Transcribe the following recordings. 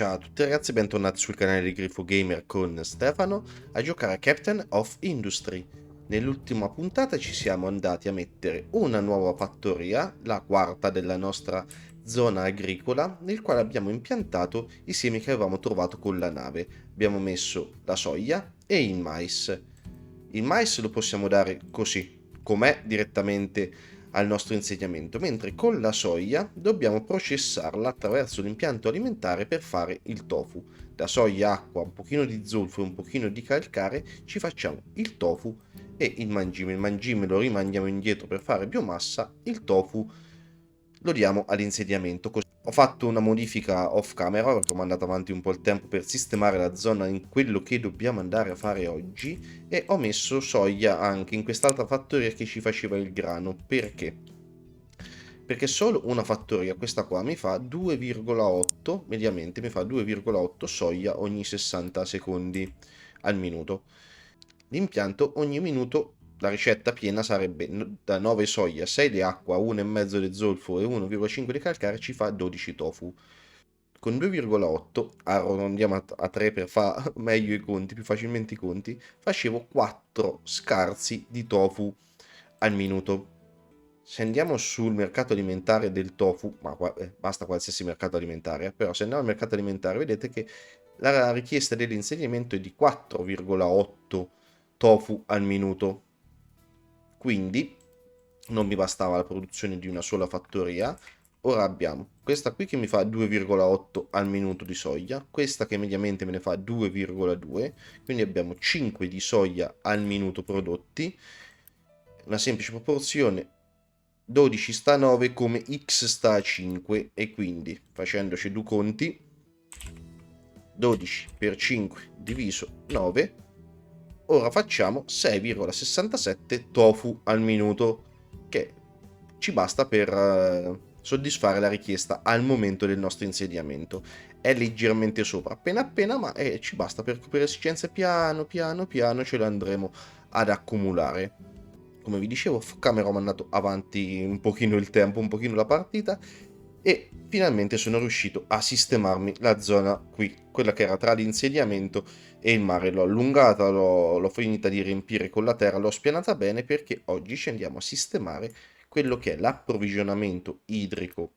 Ciao a tutti ragazzi, bentornati sul canale di Grifo Gamer con Stefano a giocare a Captain of Industry. Nell'ultima puntata ci siamo andati a mettere una nuova fattoria, la quarta della nostra zona agricola, nel quale abbiamo impiantato i semi che avevamo trovato con la nave. Abbiamo messo la soia e il mais. Il mais lo possiamo dare così, com'è, direttamente al nostro insediamento, mentre con la soia dobbiamo processarla attraverso l'impianto alimentare per fare il tofu. Da soia, acqua, un pochino di zolfo e un pochino di calcare ci facciamo il tofu e il mangime lo rimandiamo indietro per fare biomassa, il tofu lo diamo all'insediamento. Ho fatto una modifica off camera perché ho mandato avanti un po' il tempo per sistemare la zona in quello che dobbiamo andare a fare oggi e ho messo soia anche in quest'altra fattoria che ci faceva il grano. Perché? Perché solo una fattoria, questa qua, mi fa 2,8, mediamente mi fa 2,8 soia ogni 60 secondi al minuto. L'impianto ogni minuto, la ricetta piena sarebbe da 9 soia, 6 di acqua, 1,5 di zolfo e 1,5 di calcare, ci fa 12 tofu. Con 2,8, arrondiamo a 3 per fare meglio i conti, più facilmente i conti, facevo 4 scarsi di tofu al minuto. Se andiamo sul mercato alimentare del tofu, ma basta qualsiasi mercato alimentare, però se andiamo al mercato alimentare vedete che la richiesta dell'insediamento è di 4,8 tofu al minuto. Quindi non mi bastava la produzione di una sola fattoria. Ora abbiamo questa qui che mi fa 2,8 al minuto di soia, questa che mediamente me ne fa 2,2, quindi abbiamo 5 di soia al minuto prodotti, una semplice proporzione 12 sta a 9 come x sta a 5 e quindi facendoci due conti 12 per 5 diviso 9, ora facciamo 6,67 tofu al minuto, che ci basta per soddisfare la richiesta al momento del nostro insediamento. È leggermente sopra, appena ma ci basta per coprire esigenze. Piano piano ce le andremo ad accumulare. Come vi dicevo, off camera ho mandato avanti un pochino il tempo, un pochino la partita e finalmente sono riuscito a sistemarmi la zona qui, quella che era tra l'insediamento e il mare. L'ho allungata, l'ho finita di riempire con la terra, l'ho spianata bene perché oggi ci andiamo a sistemare quello che è l'approvvigionamento idrico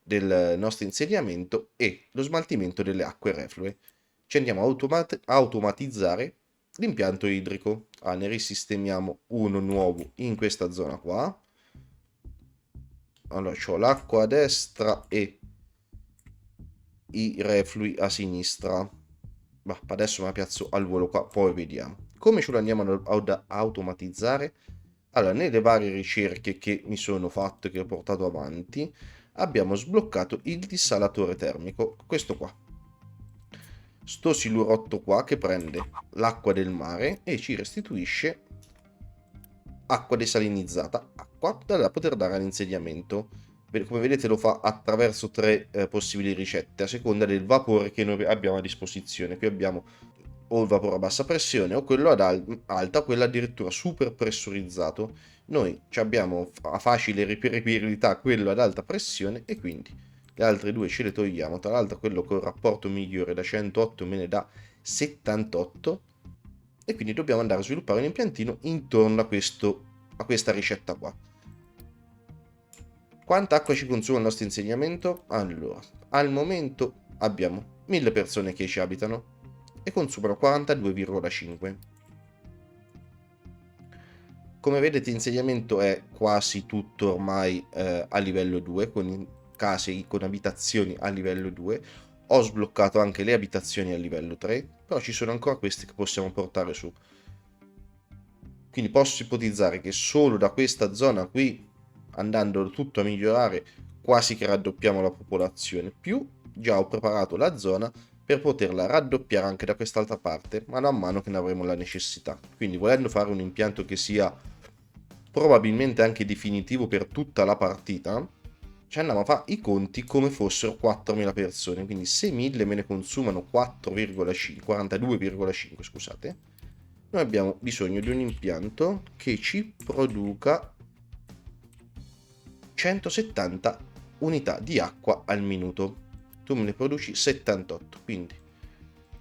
del nostro insediamento e lo smaltimento delle acque reflue. Ci andiamo a automatizzare l'impianto idrico. Ne risistemiamo uno nuovo in questa zona qua. Allora, ho l'acqua a destra e i reflui a sinistra. Ma adesso me la piazzo al volo qua, poi vediamo. Come ce lo andiamo ad automatizzare? Allora, nelle varie ricerche che mi sono fatto, che ho portato avanti, abbiamo sbloccato il dissalatore termico, questo qua. Sto silurotto qua che prende l'acqua del mare e ci restituisce acqua desalinizzata, acqua da poter dare all'insediamento. Come vedete lo fa attraverso tre possibili ricette a seconda del vapore che noi abbiamo a disposizione. Qui abbiamo o il vapore a bassa pressione o quello ad alta, quello addirittura super pressurizzato. Noi abbiamo a facile reperibilità quello ad alta pressione e quindi le altre due ce le togliamo. Tra l'altro quello con il rapporto migliore da 108 me ne dà 78 e quindi dobbiamo andare a sviluppare un impiantino intorno a questa ricetta qua. Quanta acqua ci consuma il nostro insediamento? Allora, al momento abbiamo 1000 persone che ci abitano e consumano 42,5. Come vedete l'insediamento è quasi tutto ormai a livello 2, con case con abitazioni a livello 2. Ho sbloccato anche le abitazioni a livello 3, però ci sono ancora queste che possiamo portare su. Quindi posso ipotizzare che solo da questa zona qui, andando tutto a migliorare, quasi che raddoppiamo la popolazione. Più già ho preparato la zona per poterla raddoppiare anche da quest'altra parte, man mano che ne avremo la necessità. Quindi volendo fare un impianto che sia probabilmente anche definitivo per tutta la partita, ci andiamo a fare i conti come fossero 4.000 persone, quindi se 1000 me ne consumano 42,5, scusate, noi abbiamo bisogno di un impianto che ci produca 170 unità di acqua al minuto. tu me ne produci 78, quindi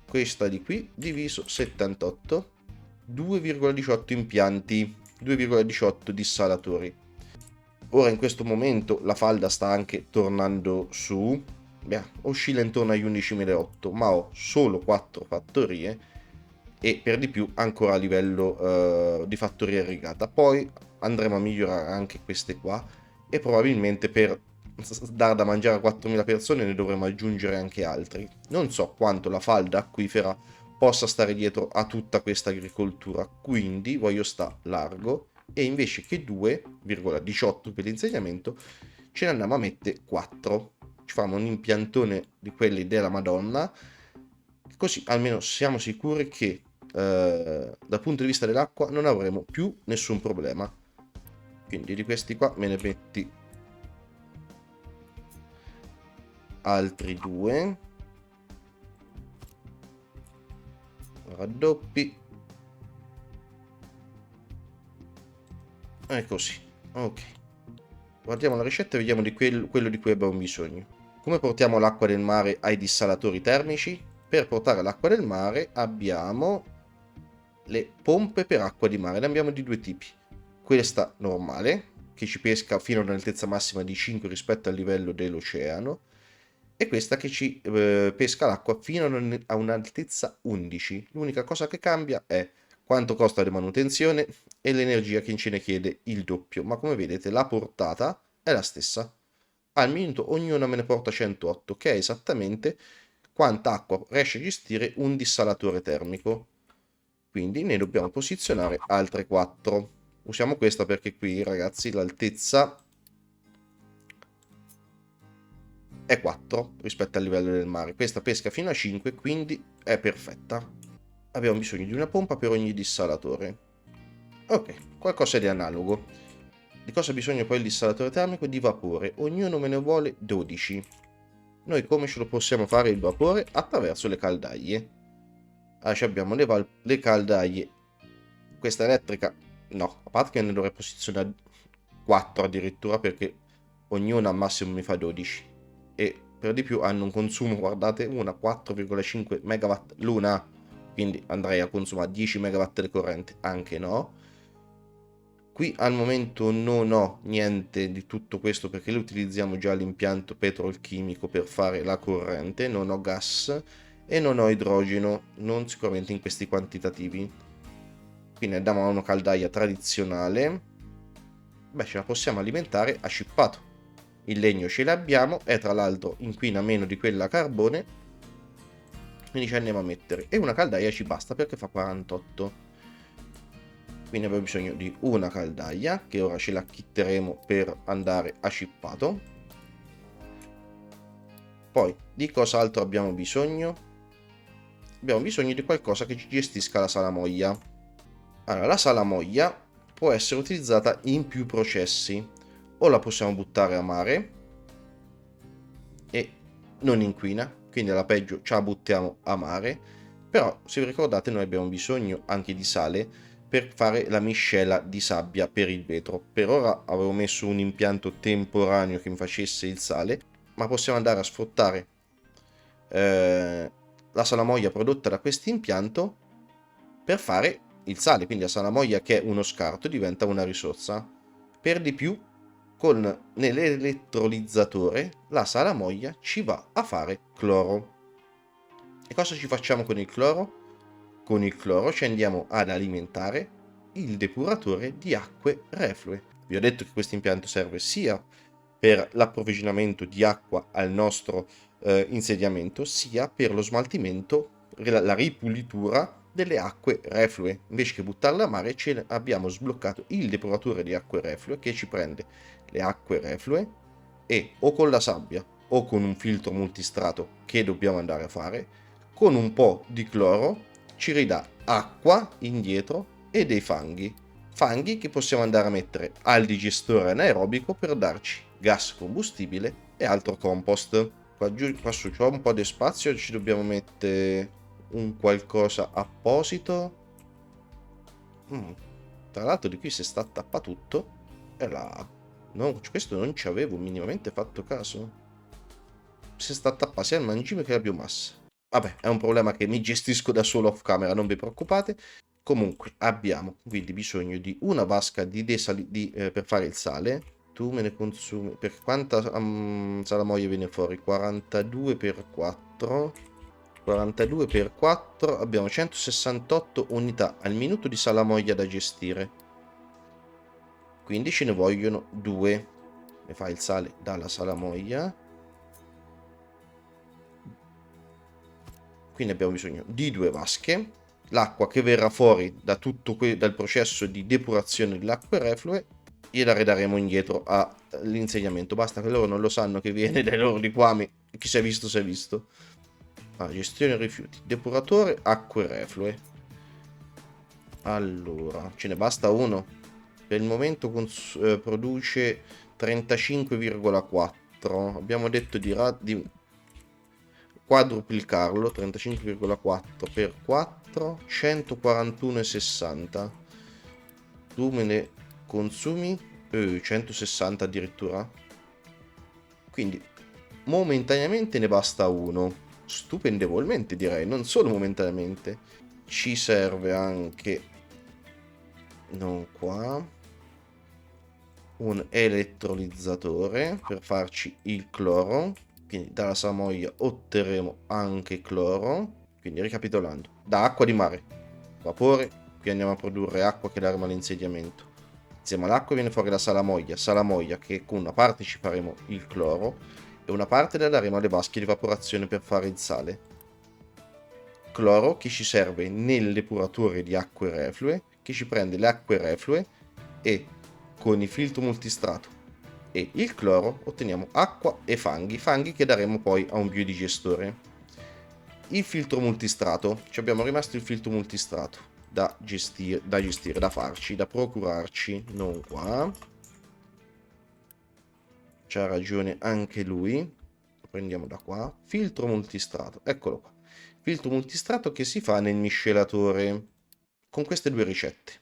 questa di qui diviso 78, 2,18 impianti, 2,18 dissalatori. Ora in questo momento la falda sta anche tornando su, oscilla intorno agli 11.800, ma ho solo 4 fattorie e per di più ancora a livello di fattoria irrigata. Poi andremo a migliorare anche queste qua e probabilmente per dar da mangiare a 4.000 persone ne dovremo aggiungere anche altri. Non so quanto la falda acquifera possa stare dietro a tutta questa agricoltura, quindi voglio sta largo e invece che 2,18 per l'insegnamento ce ne andiamo a mettere 4. Ci fanno un impiantone di quelli della Madonna, così almeno siamo sicuri che dal punto di vista dell'acqua non avremo più nessun problema. Quindi di questi qua me ne metti altri 2, raddoppi e così. Ok, guardiamo la ricetta e vediamo di quello di cui abbiamo bisogno. Come portiamo l'acqua del mare ai dissalatori termici? Per portare l'acqua del mare abbiamo le pompe per acqua di mare, ne abbiamo di 2 tipi. Questa normale, che ci pesca fino a un'altezza massima di 5 rispetto al livello dell'oceano, e questa che ci pesca l'acqua fino a un'altezza 11. L'unica cosa che cambia è quanto costa la manutenzione e l'energia che ce ne chiede il doppio, ma come vedete la portata è la stessa. Al minuto ognuna me ne porta 108, che è esattamente quanta acqua riesce a gestire un dissalatore termico. Quindi ne dobbiamo posizionare altre 4. Usiamo questa perché qui, ragazzi, l'altezza è 4 rispetto al livello del mare. Questa pesca fino a 5, quindi è perfetta. Abbiamo bisogno di una pompa per ogni dissalatore. Ok, qualcosa di analogo. Di cosa ha bisogno poi il dissalatore termico? Di vapore. Ognuno me ne vuole 12. Noi come ce lo possiamo fare il vapore? Attraverso le caldaie. Abbiamo le caldaie. Questa elettrica, no, a parte che ne dovrei posizionare 4 addirittura perché ognuna al massimo mi fa 12. E per di più hanno un consumo, guardate, una 4,5 megawatt l'una, quindi andrei a consumare 10 megawatt di corrente, anche no. Qui al momento non ho niente di tutto questo perché lo utilizziamo già l'impianto petrolchimico per fare la corrente, non ho gas e non ho idrogeno, non sicuramente in questi quantitativi. Quindi andiamo a una caldaia tradizionale. Beh, ce la possiamo alimentare a scippato. Il legno ce l'abbiamo e tra l'altro inquina meno di quella a carbone, quindi ci andiamo a mettere. E una caldaia ci basta perché fa 48. Quindi abbiamo bisogno di una caldaia che ora ce la chitteremo per andare a scippato. Poi di cos'altro abbiamo bisogno? Abbiamo bisogno di qualcosa che ci gestisca la salamoia. Allora, la salamoia può essere utilizzata in più processi. O la possiamo buttare a mare e non inquina, quindi alla peggio ce la buttiamo a mare. Però se vi ricordate noi abbiamo bisogno anche di sale per fare la miscela di sabbia per il vetro. Per ora avevo messo un impianto temporaneo che mi facesse il sale, ma possiamo andare a sfruttare la salamoia prodotta da questo impianto per fare il sale. Quindi la salamoia, che è uno scarto, diventa una risorsa. Per di più, con nell'elettrolizzatore la salamoia ci va a fare cloro. E cosa ci facciamo con il cloro? Con il cloro ci andiamo ad alimentare il depuratore di acque reflue. Vi ho detto che questo impianto serve sia per l'approvvigionamento di acqua al nostro insediamento, sia per lo smaltimento, la ripulitura delle acque reflue. Invece che buttarle a mare, abbiamo sbloccato il depuratore di acque reflue che ci prende le acque reflue e o con la sabbia o con un filtro multistrato che dobbiamo andare a fare, con un po' di cloro ci ridà acqua indietro e dei fanghi. Fanghi che possiamo andare a mettere al digestore anaerobico per darci gas combustibile e altro compost. Qua su c'è un po' di spazio, ci dobbiamo mettere un qualcosa apposito. Tra l'altro di qui si sta tappa tutto e là. No, questo non ci avevo minimamente fatto caso. si sta tappando sia il mangime che la biomassa. Vabbè, è un problema che mi gestisco da solo off camera, non vi preoccupate. Comunque abbiamo quindi bisogno di una vasca di per fare il sale. Tu me ne consumi... Per quanta salamoia viene fuori? 42 per 4. 42 per 4. Abbiamo 168 unità al minuto di salamoia da gestire. Quindi ce ne vogliono 2. Ne fa il sale dalla salamoia. Quindi abbiamo bisogno di 2 vasche. L'acqua che verrà fuori da dal processo di depurazione delle acque reflue gliela redaremo indietro all'insegnamento. Basta che loro non lo sanno che viene dai loro liquami. Chi si è visto si è visto. Gestione rifiuti, depuratore, acque reflue. Allora, ce ne basta uno. Per il momento produce 35,4. Abbiamo detto di quadruplicarlo. 35,4 per 4, 141,60. Tu me ne consumi 160 addirittura. Quindi momentaneamente ne basta uno. Stupendevolmente direi, non solo momentaneamente. Ci serve anche, non qua, un elettrolizzatore per farci il cloro. Quindi dalla salamoia otterremo anche cloro. Quindi ricapitolando, da acqua di mare, vapore, qui andiamo a produrre acqua che daremo all'insediamento. Insieme all'acqua viene fuori la salamoia che con una parte ci faremo il cloro e una parte la daremo alle vasche di evaporazione per fare il sale. Cloro che ci serve nel depuratore di acque reflue, che ci prende le acque reflue e con il filtro multistrato e il cloro otteniamo acqua e fanghi che daremo poi a un biodigestore. Il filtro multistrato, ci abbiamo rimasto il filtro multistrato da gestire, da farci, da procurarci, non qua. C'ha ragione anche lui. Lo prendiamo da qua. Filtro multistrato, eccolo qua. Filtro multistrato che si fa nel miscelatore con queste 2 ricette.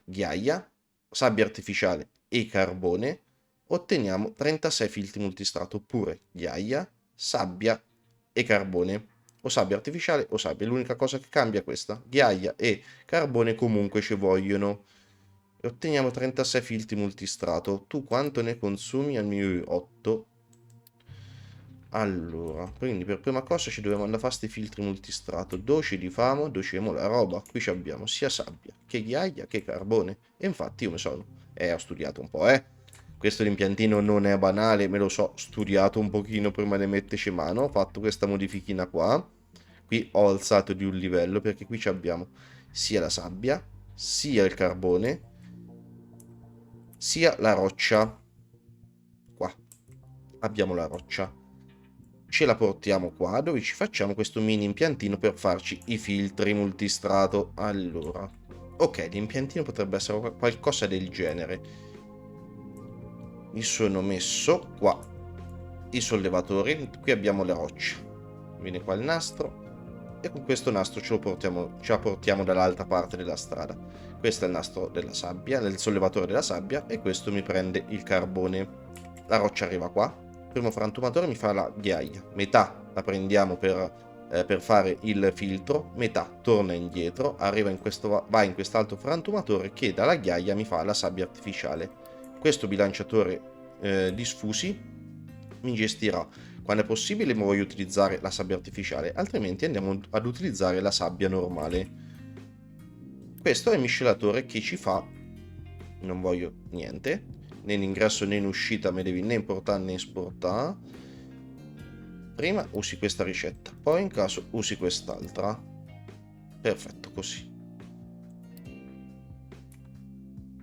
Ghiaia, sabbia artificiale e carbone. Otteniamo 36 filtri multistrato, oppure ghiaia, sabbia e carbone. O sabbia artificiale o sabbia. L'unica cosa che cambia è questa. Ghiaia e carbone comunque ci vogliono. E otteniamo 36 filtri multistrato. Tu quanto ne consumi? Al mio 8. Allora, quindi per prima cosa ci dobbiamo andare a fare questi filtri multistrato. Dove li famo? Dove la roba? Qui abbiamo sia sabbia che ghiaia che carbone. E infatti io mi sono... ho studiato un po', Questo l'impiantino non è banale, me lo so, studiato un pochino prima di metterci mano. Ho fatto questa modifichina qua. Qui ho alzato di un livello perché qui abbiamo sia la sabbia, sia il carbone, sia la roccia. Qua abbiamo la roccia. Ce la portiamo qua dove ci facciamo questo mini impiantino per farci i filtri multistrato. Allora, ok, l'impiantino potrebbe essere qualcosa del genere. Mi sono messo qua i sollevatori. Qui abbiamo le rocce. Viene qua il nastro e con questo nastro ce la portiamo dall'altra parte della strada. Questo è il nastro della sabbia, il sollevatore della sabbia, e questo mi prende il carbone. La roccia arriva qua. Il primo frantumatore mi fa la ghiaia, metà la prendiamo per fare il filtro, metà torna indietro, va in quest'altro frantumatore che dalla ghiaia mi fa la sabbia artificiale. Questo bilanciatore di sfusi mi gestirà. Quando è possibile voglio utilizzare la sabbia artificiale, altrimenti andiamo ad utilizzare la sabbia normale. Questo è il miscelatore che ci fa, non voglio niente, né in ingresso né in uscita, me devi né importare né esportare. Prima usi questa ricetta, poi in caso usi quest'altra. Perfetto, così.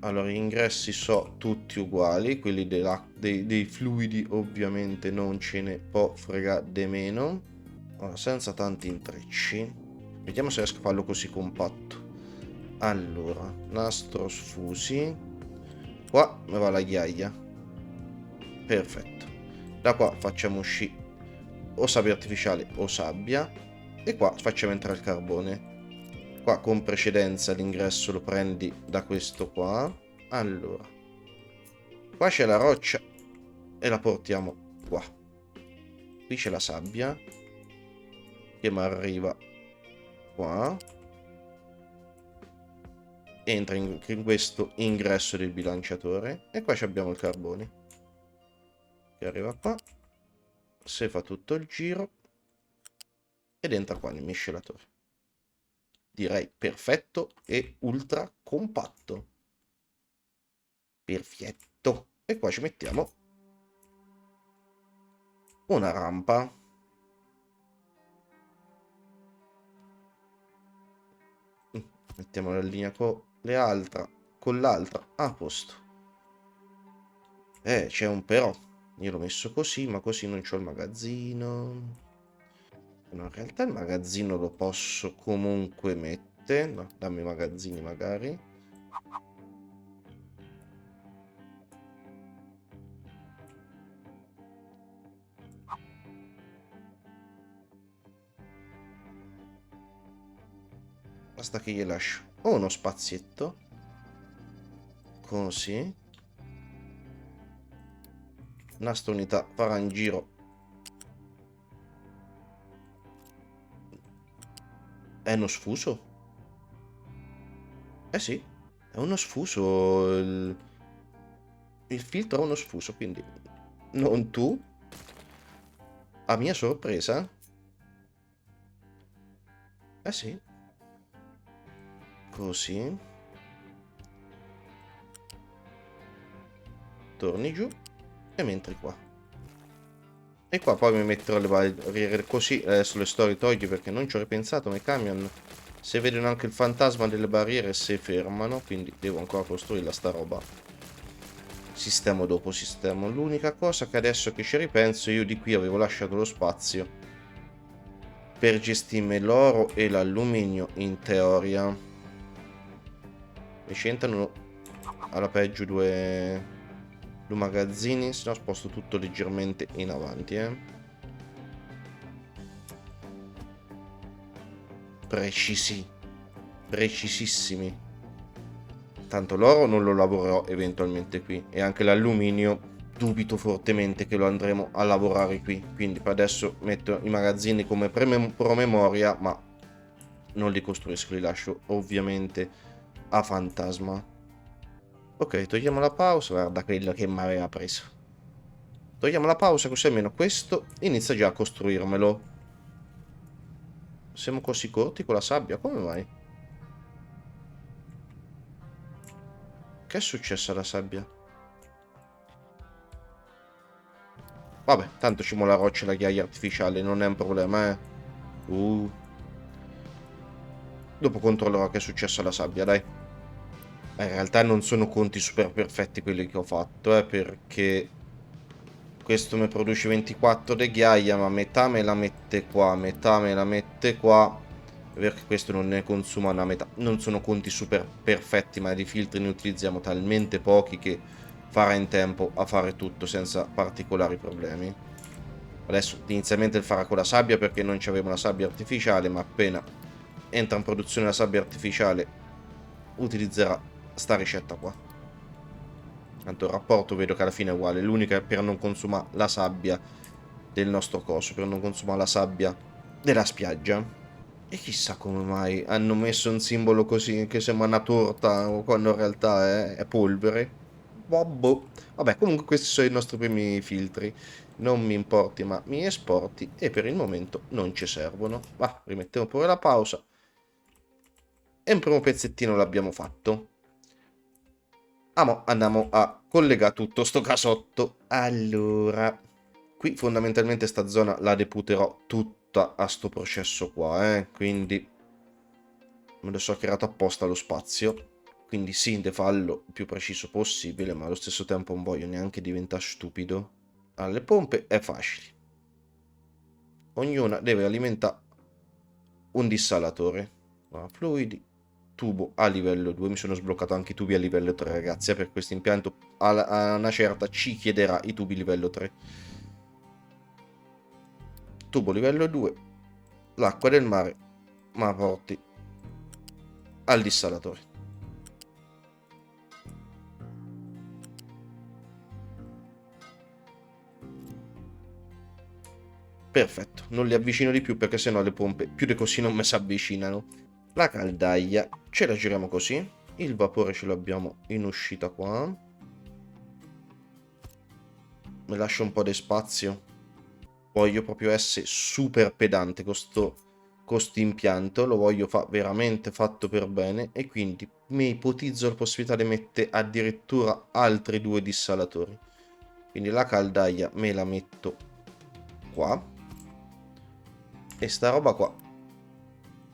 Allora, gli ingressi sono tutti uguali, quelli dei fluidi ovviamente non ce ne può fregare di meno. Allora, senza tanti intrecci. Vediamo se riesco a farlo così compatto. Allora, nastro sfusi. Qua mi va la ghiaia. Perfetto. Da qua facciamo uscire o sabbia artificiale o sabbia. E qua facciamo entrare il carbone. Qua con precedenza l'ingresso lo prendi da questo qua. Allora, qua c'è la roccia e la portiamo qua. qui c'è la sabbia che mi arriva qua, entra in questo ingresso del bilanciatore e qua abbiamo il carbone che arriva qua, se fa tutto il giro ed entra qua nel miscelatore. Direi perfetto e ultra compatto. Perfetto. E qua ci mettiamo una rampa. Mettiamo la linea con l'altra a posto. C'è un però. Io l'ho messo così, ma così non c'ho il magazzino. No, in realtà il magazzino lo posso comunque mettere. No, dammi i magazzini magari. Basta che gli lascio uno spazietto. Così. Sta unità farà in giro. È uno sfuso? Eh sì, è uno sfuso. Il filtro è uno sfuso, quindi non tu. A mia sorpresa. Eh sì. Così. Torni giù e mi entri qua. E qua poi mi metterò le barriere così. Adesso le sto togli perché non ci ho ripensato. Ma i camion, se vedono anche il fantasma delle barriere, si fermano. Quindi devo ancora costruirla sta roba. Sistemo dopo sistemo. L'unica cosa che adesso che ci ripenso, io di qui avevo lasciato lo spazio per gestirmi l'oro e l'alluminio in teoria. Mi ci entrano alla peggio due magazzini, se no sposto tutto leggermente in avanti, precisissimi. Tanto l'oro non lo lavorerò eventualmente qui e anche l'alluminio dubito fortemente che lo andremo a lavorare qui, quindi per adesso metto i magazzini come promemoria, ma non li costruisco, li lascio ovviamente a fantasma. Ok, togliamo la pausa, guarda quello che mi aveva preso. Togliamo la pausa così almeno questo inizia già a costruirmelo. Siamo così corti con la sabbia, come mai? Che è successo alla sabbia? Vabbè, tanto ci muove la roccia e la ghiaia artificiale, non è un problema, Dopo controllerò che è successo alla sabbia, dai. In realtà non sono conti super perfetti quelli che ho fatto, perché questo mi produce 24 di ghiaia, ma metà me la mette qua, metà me la mette qua, perché questo non ne consuma una metà. Non sono conti super perfetti, ma di filtri ne utilizziamo talmente pochi che farà in tempo a fare tutto senza particolari problemi. Adesso inizialmente il farà con la sabbia perché non c'aveva una sabbia artificiale, ma appena entra in produzione la sabbia artificiale utilizzerà sta ricetta qua. Tanto il rapporto vedo che alla fine è uguale, l'unica è per non consumare la sabbia del nostro coso, per non consumare la sabbia della spiaggia. E chissà come mai hanno messo un simbolo così che sembra una torta quando in realtà è polvere. Boh. Vabbè, comunque questi sono i nostri primi filtri. Non mi importi, ma mi esporti e per il momento non ci servono. Va, rimettiamo pure la pausa. E un primo pezzettino l'abbiamo fatto. Andiamo a collegare tutto sto casotto. Allora, qui fondamentalmente sta zona la deputerò tutta a sto processo qua, quindi me lo so creato apposta lo spazio. Quindi sì, de fallo il più preciso possibile, ma allo stesso tempo non voglio neanche diventare stupido. Alle pompe è facile. Ognuna deve alimentare un dissalatore. Fluidi, tubo a livello 2. Mi sono sbloccato anche i tubi a livello 3, ragazzi, per questo impianto a una certa ci chiederà i tubi livello 3. Tubo livello 2. L'acqua del mare ma porti al dissalatore. Perfetto, non li avvicino di più perché sennò le pompe più di così non mi si avvicinano. La caldaia ce la giriamo così. Il vapore ce l'abbiamo in uscita qua. Mi lascio un po' di spazio. Voglio proprio essere super pedante con questo impianto. Lo voglio veramente fatto per bene. E quindi mi ipotizzo la possibilità di mettere addirittura altri 2 dissalatori. Quindi la caldaia me la metto qua. E sta roba qua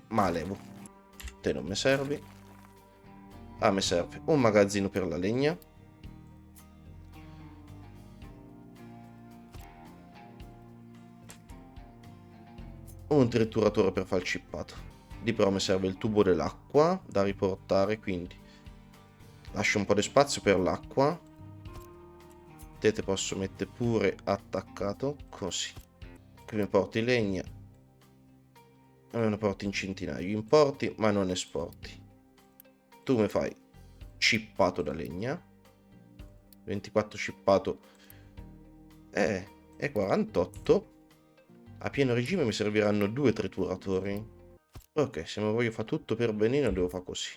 ma levo. Te non mi servi. Ah, mi serve un magazzino per la legna. Un trituratore per fare il cippato. Lì però mi serve il tubo dell'acqua da riportare, quindi lascio un po' di spazio per l'acqua. Te posso mettere pure attaccato, così. Qui mi porti legna. E me ne porti in centinaio. Importi, ma non esporti. Tu mi fai cippato da legna. 24 cippato. E 48. A pieno regime mi serviranno 2 trituratori. Ok, se mi voglio fare tutto per benino devo fare così.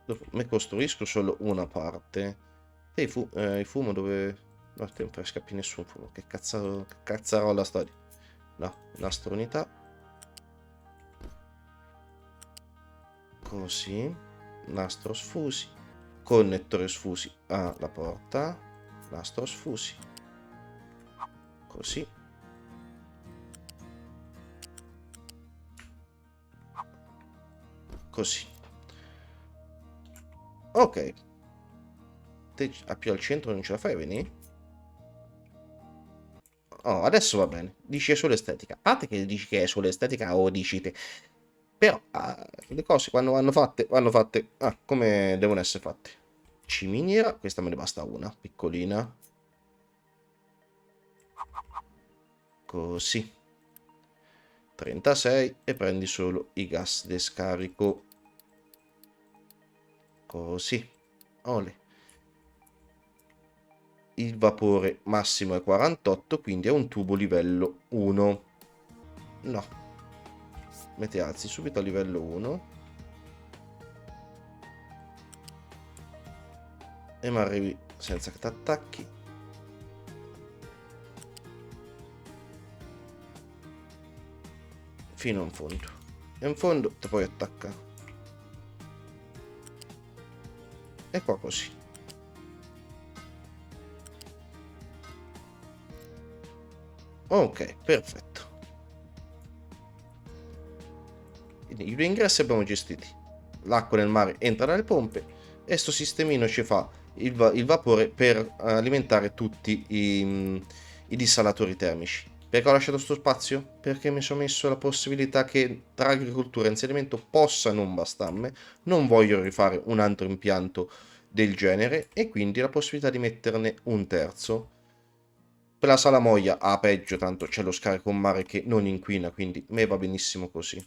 Dopo ne costruisco solo una parte. E il fumo dove... No, te non fai scappi nessun fumo. Che cazzarola sta lì. No, nastro unità. Così. Nastro sfusi. Connettore sfusi alla porta. Nastro sfusi. Così. Così. Ok. Te più al centro non ce la fai a venire? Oh, adesso va bene. Dici è solo estetica. A parte che dici che è solo estetica o dici te. Però le cose quando vanno fatte come devono essere fatte. Ciminiera, questa me ne basta una, piccolina. Così. 36 e prendi solo i gas di scarico. Così. Ole. Il vapore massimo è 48, quindi è un tubo livello 1. No. Mette alzi subito a livello 1. E mi arrivi senza che ti attacchi. Fino in fondo. E in fondo ti puoi attaccare. E qua così. Ok, perfetto. Quindi i due ingressi abbiamo gestiti. L'acqua nel mare entra dalle pompe e sto sistemino ci fa il vapore per alimentare tutti i dissalatori termici. Perché ho lasciato sto spazio? Perché mi sono messo la possibilità che tra agricoltura e insediamento possa non bastarmi. Non voglio rifare un altro impianto del genere e quindi la possibilità di metterne un terzo. Per la salamoia, peggio, tanto c'è lo scarico in mare che non inquina, quindi me va benissimo così.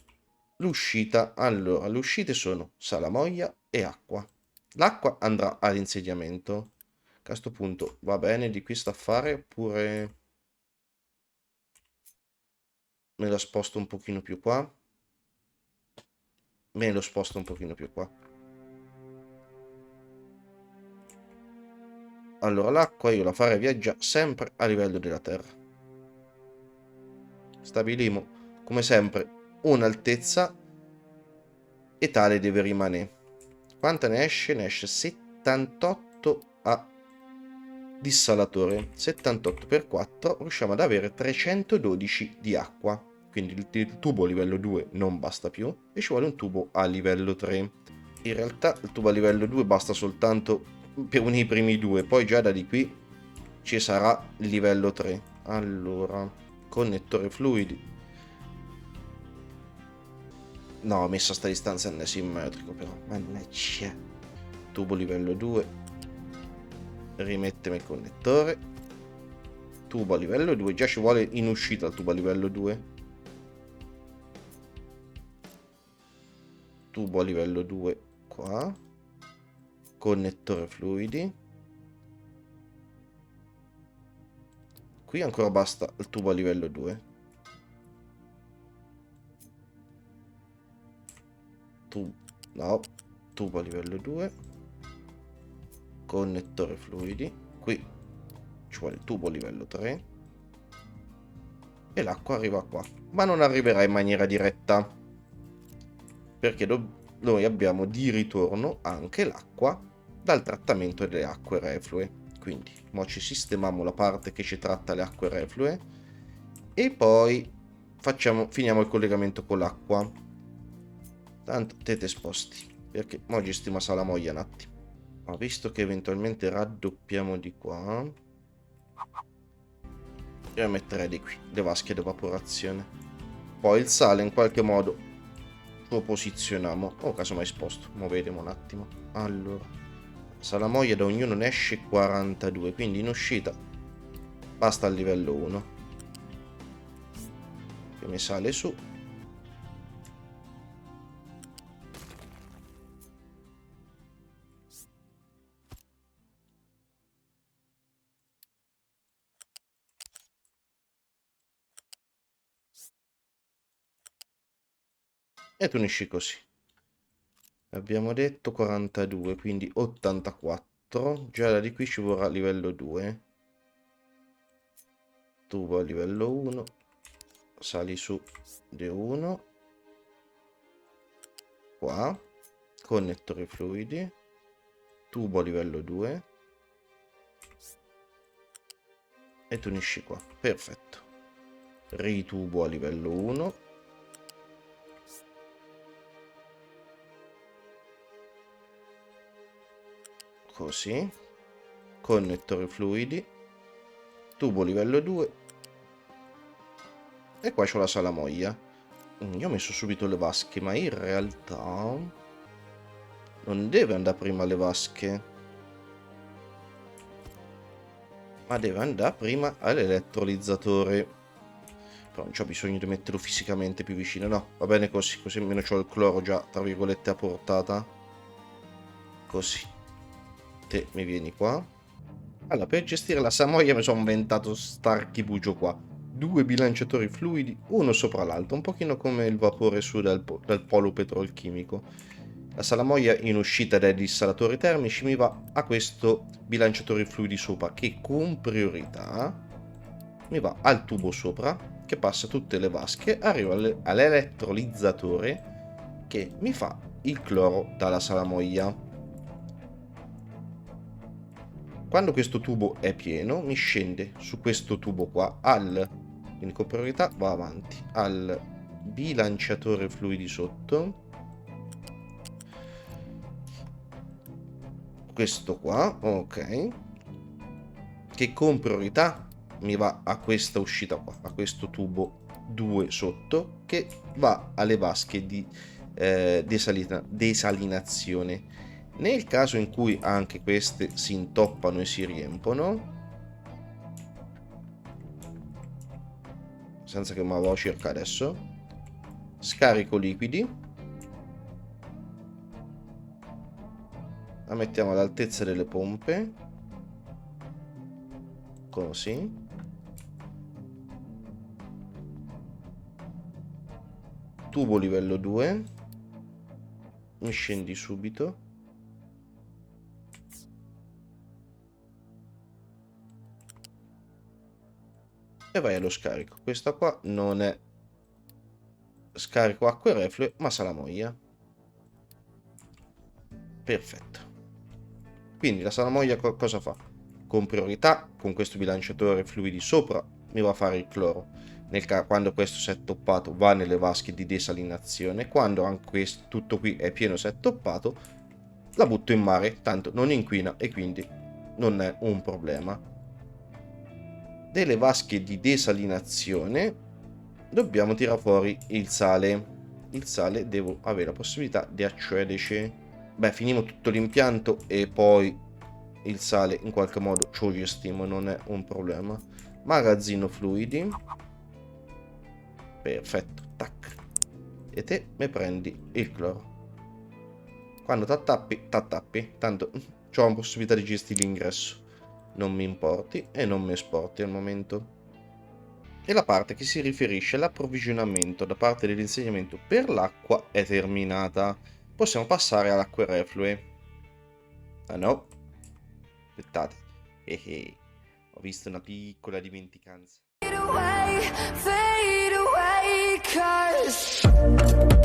L'uscita, allora, le uscite sono salamoia e acqua. L'acqua andrà all'insediamento. A questo punto va bene, di qui sta a fare, oppure me la sposto un pochino più qua. Me lo sposto un pochino più qua. Allora, l'acqua io la farei viaggiare sempre a livello della terra. Stabilimo, come sempre, un'altezza e tale deve rimanere. Quanta ne esce? Ne esce 78 a dissalatore. 78 per 4 riusciamo ad avere 312 di acqua. Quindi il tubo a livello 2 non basta più e ci vuole un tubo a livello 3. In realtà il tubo a livello 2 basta soltanto per unire i primi due, poi già da di qui ci sarà il livello 3. Allora, connettore fluidi. No, ho messo a sta distanza non è simmetrico però, mannaggia. Tubo livello 2. Rimettimi il connettore. Tubo a livello 2. Già ci vuole in uscita il tubo a livello 2. Tubo a livello 2 qua. Connettore fluidi. Qui ancora basta il tubo a livello 2. no, tubo a livello 2, connettore fluidi, qui ci vuole il tubo a livello 3 e l'acqua arriva qua, ma non arriverà in maniera diretta perché noi abbiamo di ritorno anche l'acqua dal trattamento delle acque reflue. Quindi mo ci sistemiamo la parte che ci tratta le acque reflue e poi finiamo il collegamento con l'acqua. Tanto tete sposti, perché mo gestiamo salamoia un attimo. Ma visto che eventualmente raddoppiamo di qua, io metterei di qui le vasche di evaporazione. Poi il sale in qualche modo lo posizioniamo, o casomai sposto, mo vediamo un attimo. Allora, salamoia da ognuno ne esce 42, quindi in uscita basta al livello 1 che mi sale su. E tu unisci così. Abbiamo detto 42, quindi 84. Già da di qui ci vorrà livello 2. Tubo a livello 1. Sali su di 1. Qua. Connettori fluidi. Tubo a livello 2. E tu unisci qua. Perfetto. Ritubo a livello 1. Così. Connettori fluidi. Tubo livello 2. E qua c'ho la salamoia. Io ho messo subito le vasche, ma in realtà non deve andare prima le vasche, ma deve andare prima all'elettrolizzatore. Però non c'ho bisogno di metterlo fisicamente più vicino. No, va bene così, così almeno c'ho il cloro già, tra virgolette, a portata. Così. Te mi vieni qua. Allora, per gestire la salamoia mi sono inventato st'archibugio qua. 2 bilanciatori fluidi, uno sopra l'altro, un pochino come il vapore su dal polo petrolchimico. La salamoia in uscita dai dissalatori termici mi va a questo bilanciatore fluidi sopra, che con priorità mi va al tubo sopra, che passa tutte le vasche, arriva all'elettrolizzatore che mi fa il cloro dalla salamoia. Quando questo tubo è pieno, mi scende su questo tubo qua, quindi con priorità va avanti, al bilanciatore fluidi sotto, questo qua, ok, che con priorità mi va a questa uscita qua, a questo tubo 2 sotto, che va alle vasche di desalinazione. Nel caso in cui anche queste si intoppano e si riempono, senza che me la vado a cercare adesso, scarico liquidi, la mettiamo all'altezza delle pompe, così, tubo livello 2, mi scendi subito, e vai allo scarico. Questa qua non è scarico acque reflue, ma salamoia. Perfetto. Quindi la salamoia cosa fa? Con priorità, con questo bilanciatore fluidi sopra, mi va a fare il cloro. Quando questo si è toppato va nelle vasche di desalinazione. Quando anche tutto qui è pieno, si è toppato, la butto in mare, tanto non inquina e quindi non è un problema. Delle vasche di desalinazione dobbiamo tirare fuori il sale. Il sale devo avere la possibilità di accederci. Beh, finimo tutto l'impianto e poi il sale in qualche modo ce lo gestiamo, non è un problema. Magazzino fluidi. Perfetto, tac. E te me prendi il cloro. Quando t'attappi, tanto c'ho la possibilità di gestire l'ingresso. Non mi importi e non mi esporti al momento. E la parte che si riferisce all'approvvigionamento da parte dell'insegnamento per l'acqua è terminata. possiamo passare alle acque reflue. Ah no, aspettate. Ho visto una piccola dimenticanza. Fade away, 'cause